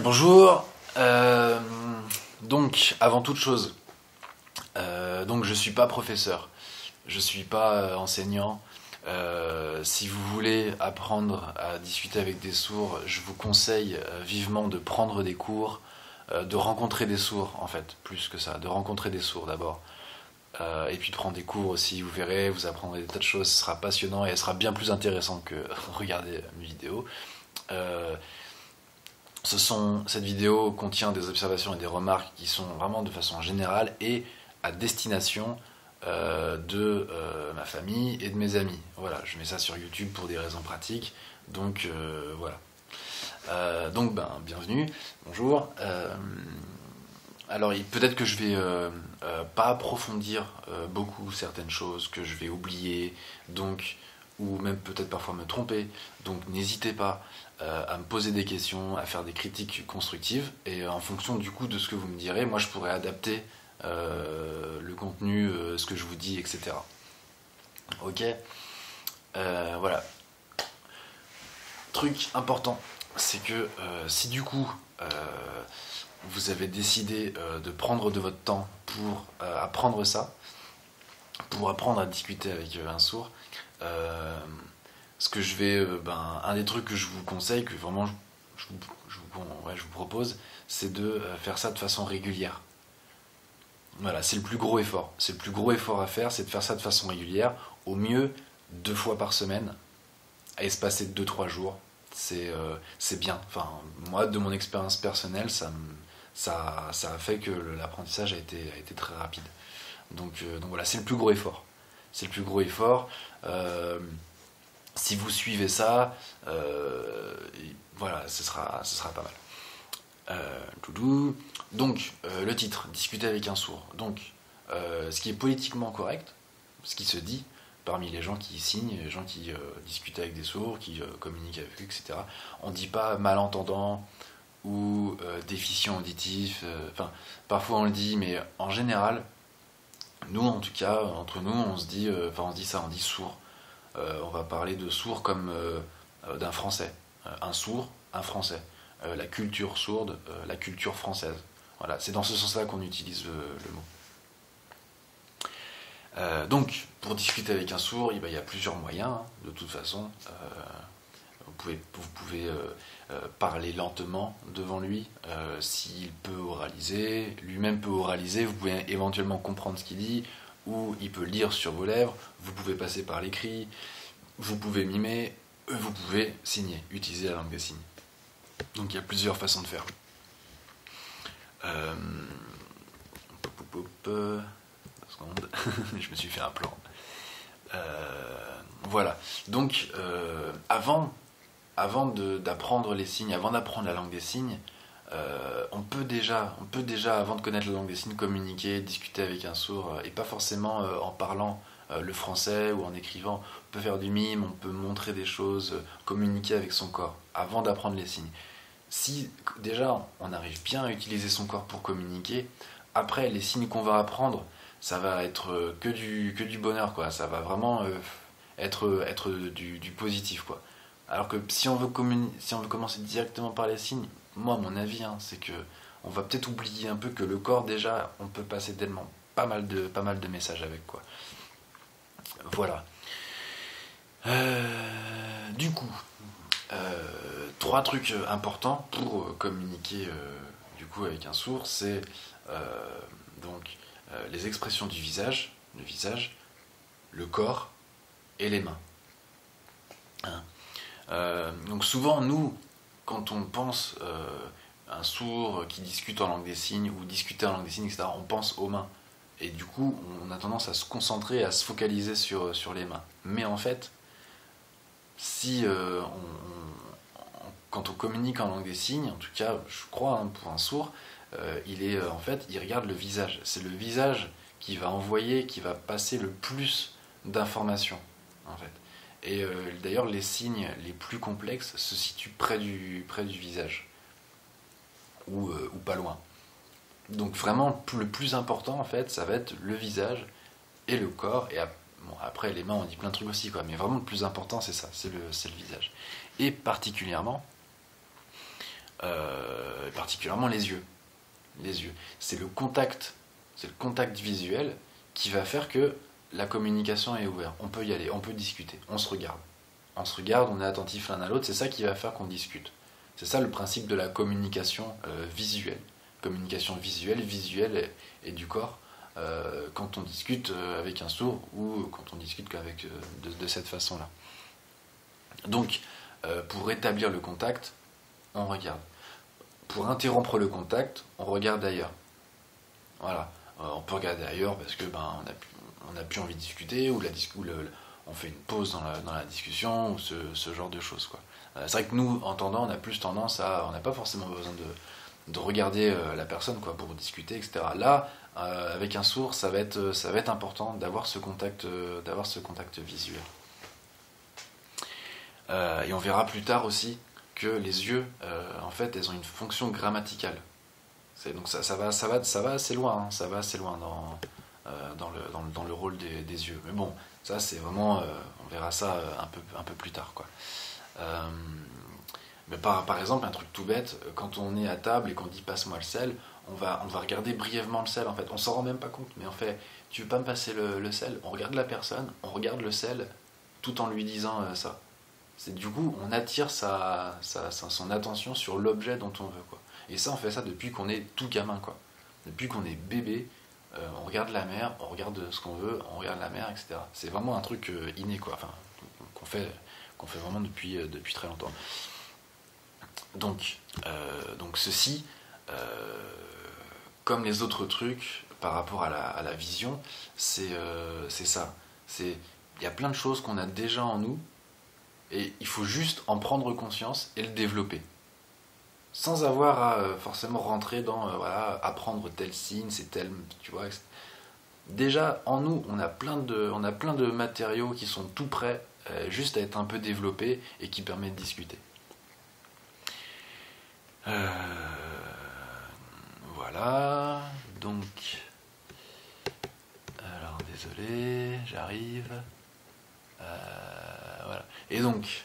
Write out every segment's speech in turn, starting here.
Bonjour. Donc, avant toute chose, donc je suis pas professeur, je suis pas enseignant. Si vous voulez apprendre à discuter avec des sourds, je vous conseille vivement de prendre des cours, de rencontrer des sourds en fait, plus que ça, de rencontrer des sourds d'abord. Et puis de prendre des cours aussi, vous verrez, vous apprendrez des tas de choses, ce sera passionnant et ce sera bien plus intéressant que regarder mes vidéos. Euh, Cette vidéo contient des observations et des remarques qui sont vraiment de façon générale et à destination de ma famille et de mes amis. Voilà, je mets ça sur YouTube pour des raisons pratiques. Donc voilà. Donc bienvenue, bonjour. Alors peut-être que je vais pas approfondir beaucoup certaines choses, que je vais oublier, donc ou même peut-être parfois me tromper. Donc n'hésitez pas à me poser des questions, à faire des critiques constructives, et en fonction du coup de ce que vous me direz, moi je pourrais adapter le contenu, ce que je vous dis, etc. Ok. Voilà. Truc important, c'est que si du coup vous avez décidé de prendre de votre temps pour apprendre ça, pour apprendre à discuter avec un sourd, ce que je vais, un des trucs que je vous conseille, que vraiment je vous propose, c'est de faire ça de façon régulière. Voilà, c'est le plus gros effort. C'est le plus gros effort à faire, c'est de faire ça de façon régulière, au mieux 2 fois par semaine, à espacer de 2-3 jours. C'est bien. Enfin, moi, de mon expérience personnelle, ça a fait que l'apprentissage a été très rapide. Donc voilà, c'est le plus gros effort. C'est le plus gros effort. Si vous suivez ça, voilà, ce sera pas mal. Donc, le titre, discuter avec un sourd. Donc, ce qui est politiquement correct, ce qui se dit parmi les gens qui signent, les gens qui discutent avec des sourds, qui communiquent avec eux, etc. On ne dit pas malentendant ou déficient auditif. Enfin, parfois on le dit, mais en général, nous, en tout cas, entre nous, on se dit ça, on dit sourd. On va parler de sourd comme d'un français. Un sourd, un français. La culture sourde, la culture française. Voilà, c'est dans ce sens-là qu'on utilise le mot. Donc, pour discuter avec un sourd, il y a plusieurs moyens, hein, de toute façon. Vous pouvez parler lentement devant lui, s'il peut oraliser, lui-même peut oraliser, vous pouvez éventuellement comprendre ce qu'il dit, ou il peut lire sur vos lèvres, vous pouvez passer par l'écrit, vous pouvez mimer, vous pouvez signer, utiliser la langue des signes. Donc il y a plusieurs façons de faire. Je me suis fait un plan. Voilà. Donc avant d'apprendre les signes, avant d'apprendre la langue des signes, on peut déjà, avant de connaître la langue des signes, communiquer, discuter avec un sourd, et pas forcément en parlant le français ou en écrivant. On peut faire du mime, on peut montrer des choses, communiquer avec son corps, avant d'apprendre les signes. Si déjà on arrive bien à utiliser son corps pour communiquer, après les signes qu'on va apprendre, ça va être que du bonheur, quoi. Ça va vraiment être du positif, quoi. Alors que si on veut commencer directement par les signes, moi mon avis, hein, c'est que on va peut-être oublier un peu que le corps, déjà on peut passer tellement pas mal de messages avec, quoi. Voilà. Du coup, 3 trucs importants pour communiquer du coup avec un sourd, c'est donc les expressions du visage, le corps et les mains. Hein. Donc souvent, nous, quand on pense un sourd qui discute en langue des signes ou discuter en langue des signes, etc., on pense aux mains. Et du coup, on a tendance à se concentrer, à se focaliser sur les mains. Mais en fait, si quand on communique en langue des signes, en tout cas, je crois, hein, pour un sourd, il regarde le visage. C'est le visage qui va envoyer, qui va passer le plus d'informations, en fait. Et d'ailleurs, les signes les plus complexes se situent près du visage, ou pas loin. Donc vraiment, le plus important, en fait, ça va être le visage et le corps. Et après, les mains, on dit plein de trucs aussi, quoi. Mais vraiment, le plus important, c'est ça, c'est le visage. Et particulièrement, et particulièrement les yeux. Les yeux. C'est le contact visuel qui va faire que la communication est ouverte. On peut y aller, on peut discuter, on se regarde. On est attentif l'un à l'autre, c'est ça qui va faire qu'on discute. C'est ça le principe de la communication visuelle. Communication visuelle et du corps, quand on discute avec un sourd ou quand on discute de cette façon-là. Donc, pour rétablir le contact, on regarde. Pour interrompre le contact, on regarde ailleurs. Voilà. On peut regarder ailleurs parce que on n'a plus envie de discuter ou on fait une pause dans la discussion ou ce genre de choses, quoi. C'est vrai que nous, entendants, on a plus tendance on n'a pas forcément besoin de regarder la personne, quoi, pour discuter, etc. Là, avec un sourd, ça va être important d'avoir ce contact visuel. Et on verra plus tard aussi que les yeux, en fait, elles ont une fonction grammaticale. Donc ça va assez loin, hein, ça va assez loin dans le rôle des yeux. Mais bon, ça c'est vraiment, on verra ça un peu plus tard, quoi. Mais par exemple, un truc tout bête, quand on est à table et qu'on dit passe-moi le sel, on va regarder brièvement le sel, en fait. On s'en rend même pas compte, mais en fait, tu veux pas me passer le sel? On regarde la personne, on regarde le sel tout en lui disant ça. Du coup, on attire son attention sur l'objet dont on veut, quoi. Et ça, on fait ça depuis qu'on est tout gamin, quoi. Depuis qu'on est bébé, on regarde la mer, on regarde ce qu'on veut, on regarde la mer, etc. C'est vraiment un truc inné, quoi. Enfin, qu'on fait vraiment depuis très longtemps. Donc ceci, comme les autres trucs par rapport à la vision, c'est ça. Il y a plein de choses qu'on a déjà en nous, et il faut juste en prendre conscience et le développer. Sans avoir à forcément rentrer dans apprendre tel signe, c'est tel, tu vois. Déjà, en nous, on a plein de matériaux qui sont tout prêts, juste à être un peu développés et qui permettent de discuter. Voilà, donc, alors désolé, j'arrive. Voilà. Et donc,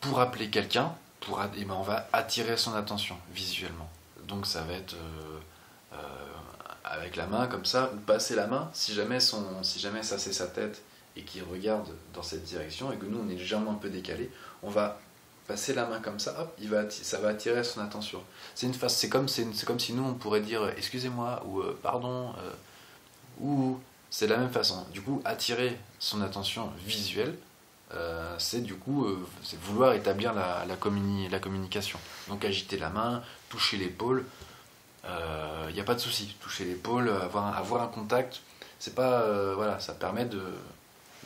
pour appeler quelqu'un, on va attirer son attention visuellement. Donc ça va être avec la main comme ça, ou passer la main, si jamais ça c'est sa tête et qu'il regarde dans cette direction et que nous on est légèrement un peu décalé, on va passer la main comme ça, hop, ça va attirer son attention. C'est comme si nous on pourrait dire excusez-moi ou pardon ou c'est de la même façon. Du coup, attirer son attention visuelle, c'est vouloir établir la communication. Donc agiter la main, toucher l'épaule, il n'y a pas de souci. Toucher l'épaule, avoir un contact, c'est pas ça permet de,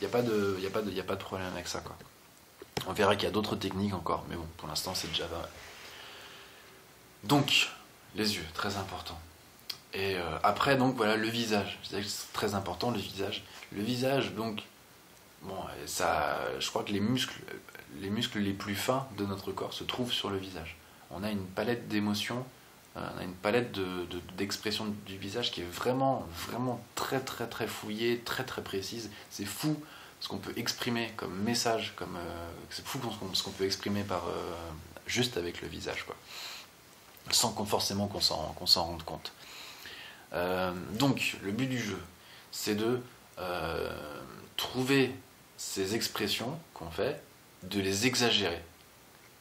il n'y a pas de problème avec ça, quoi. On verra qu'il y a d'autres techniques encore, mais bon, pour l'instant c'est déjà pas mal. Donc les yeux, très important. Et après, donc voilà, le visage. C'est très important, le visage. Le visage, donc, bon, je crois que les muscles les plus fins de notre corps se trouvent sur le visage. On a une palette d'émotions, on a une palette d'expression du visage qui est vraiment, vraiment très, très, très fouillée, très, très précise. C'est fou ce qu'on peut exprimer comme message, c'est fou ce qu'on peut exprimer juste avec le visage, quoi. Sans forcément qu'on s'en rende compte. Donc, le but du jeu, c'est de trouver ces expressions qu'on fait, de les exagérer.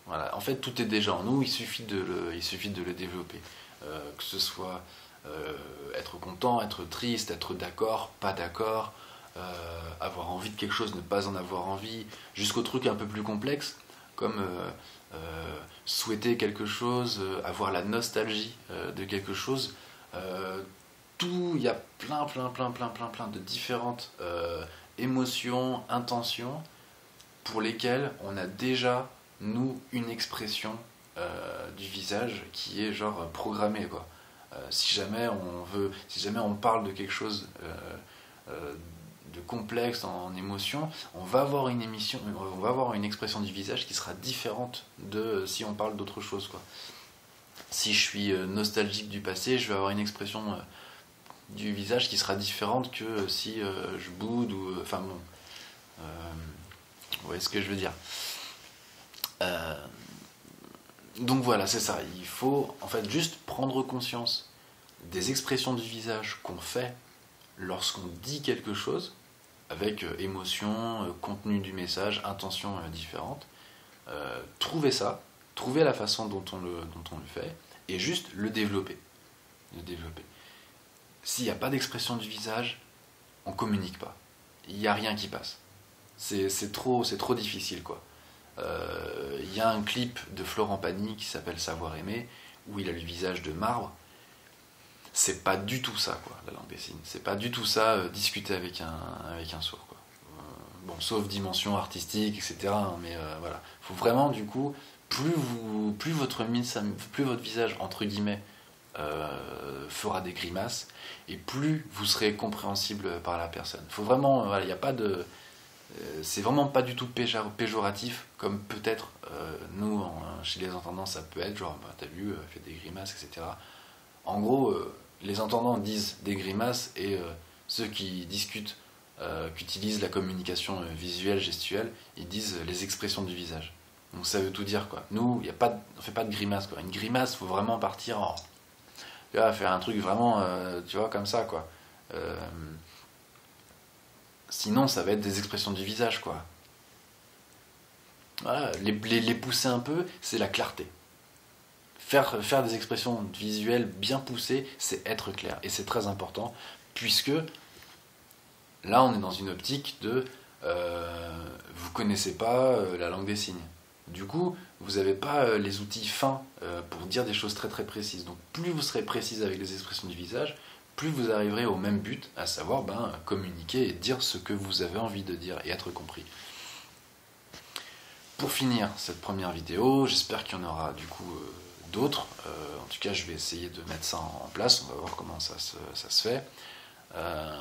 Voilà. En fait, tout est déjà en nous, il suffit de le développer. Que ce soit être content, être triste, être d'accord, pas d'accord, avoir envie de quelque chose, ne pas en avoir envie, jusqu'au truc un peu plus complexe, comme souhaiter quelque chose, avoir la nostalgie de quelque chose. Il y a plein de différentes émotions, intentions pour lesquelles on a déjà, nous, une expression du visage qui est genre programmée, quoi. Si jamais on parle de quelque chose de complexe en émotion, on va avoir une expression du visage qui sera différente de si on parle d'autre chose, quoi. Si je suis nostalgique du passé, je vais avoir une expression du visage qui sera différente que si je boude ou enfin bon, vous voyez ce que je veux dire. Donc voilà, c'est ça. Il faut en fait juste prendre conscience des expressions du visage qu'on fait lorsqu'on dit quelque chose, avec émotion, contenu du message, intention différente. Trouver ça, trouver la façon dont on le fait, et juste le développer. Le développer. S'il n'y a pas d'expression du visage, on communique pas. Il n'y a rien qui passe. C'est trop difficile, quoi. Il y a un clip de Florent Pagny qui s'appelle Savoir aimer, où il a le visage de marbre. C'est pas du tout ça, quoi, la langue des signes. C'est pas du tout ça, discuter avec un sourd, quoi. Bon, sauf dimension artistique, etc. Mais voilà. Faut vraiment, du coup, plus votre visage, entre guillemets, fera des grimaces, et plus vous serez compréhensible par la personne. Faut vraiment, voilà, il n'y a pas de... c'est vraiment pas du tout péjoratif, comme peut-être nous, chez les entendants, ça peut être, genre, bah, t'as vu, fait des grimaces, etc. En gros, les entendants disent des grimaces, et ceux qui discutent, qui utilisent la communication visuelle, gestuelle, ils disent les expressions du visage. Donc ça veut tout dire, quoi. Nous, on fait pas de grimace, quoi. Une grimace, faut vraiment partir en... Tu vois, faire un truc vraiment, tu vois, comme ça, quoi. Sinon, ça va être des expressions du visage, quoi. Voilà, les pousser un peu, c'est la clarté. Faire des expressions visuelles bien poussées, c'est être clair. Et c'est très important, puisque là, on est dans une optique de... vous connaissez pas la langue des signes. Du coup, vous n'avez pas les outils fins pour dire des choses très très précises. Donc plus vous serez précise avec les expressions du visage, plus vous arriverez au même but, à savoir communiquer et dire ce que vous avez envie de dire et être compris. Pour finir cette première vidéo, j'espère qu'il y en aura du coup d'autres. En tout cas, je vais essayer de mettre ça en place, on va voir comment ça se fait.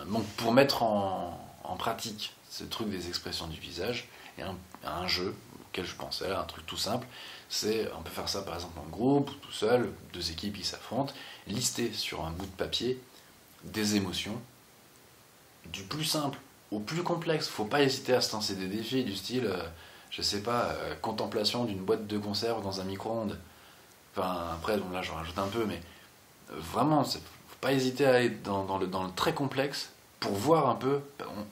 Donc pour mettre en pratique ce truc des expressions du visage, il y a un jeu auquel je pensais, un truc tout simple, on peut faire ça par exemple en groupe, ou tout seul, 2 équipes qui s'affrontent, lister sur un bout de papier des émotions, du plus simple au plus complexe. Faut pas hésiter à se lancer des défis du style, je sais pas, contemplation d'une boîte de conserve dans un micro-ondes. Enfin, après, bon, là j'en rajoute un peu, mais vraiment, faut pas hésiter à aller dans le très complexe pour voir un peu.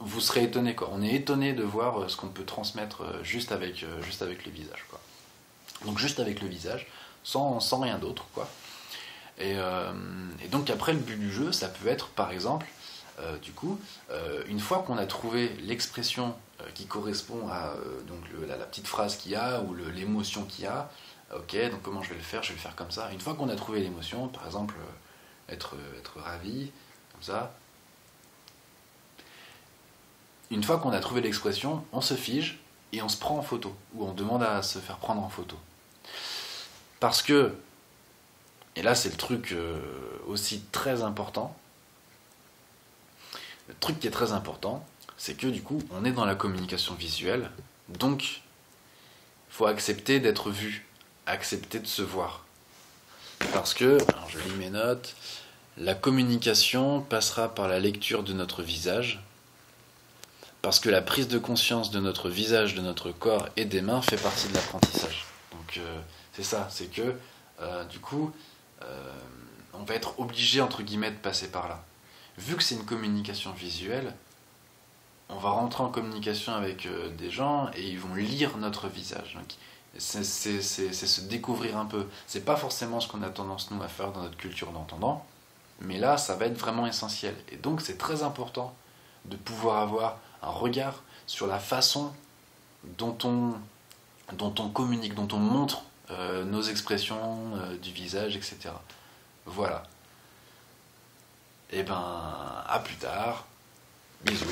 Vous serez étonné, quoi. On est étonné de voir ce qu'on peut transmettre juste avec le visage, quoi. Donc juste avec le visage, sans rien d'autre, quoi. Et donc après, le but du jeu, ça peut être, par exemple, une fois qu'on a trouvé l'expression qui correspond à la petite phrase qu'il y a, ou l'émotion qu'il y a, ok, donc comment je vais le faire? Je vais le faire comme ça. Une fois qu'on a trouvé l'émotion, par exemple, être ravi, comme ça. Une fois qu'on a trouvé l'expression, on se fige et on se prend en photo, ou on demande à se faire prendre en photo. Parce que, et là c'est le truc aussi très important, le truc qui est très important, c'est que du coup, on est dans la communication visuelle, donc il faut accepter d'être vu, accepter de se voir. Parce que, alors je lis mes notes, la communication passera par la lecture de notre visage, parce que la prise de conscience de notre visage, de notre corps et des mains fait partie de l'apprentissage. Donc c'est ça, c'est que du coup, on va être obligé, entre guillemets, de passer par là. Vu que c'est une communication visuelle, on va rentrer en communication avec des gens et ils vont lire notre visage. Donc, c'est se découvrir un peu. C'est pas forcément ce qu'on a tendance, nous, à faire dans notre culture d'entendant, mais là, ça va être vraiment essentiel. Et donc, c'est très important de pouvoir avoir un regard sur la façon dont on communique, dont on montre nos expressions du visage, etc. Voilà. Et à plus tard. Bisous.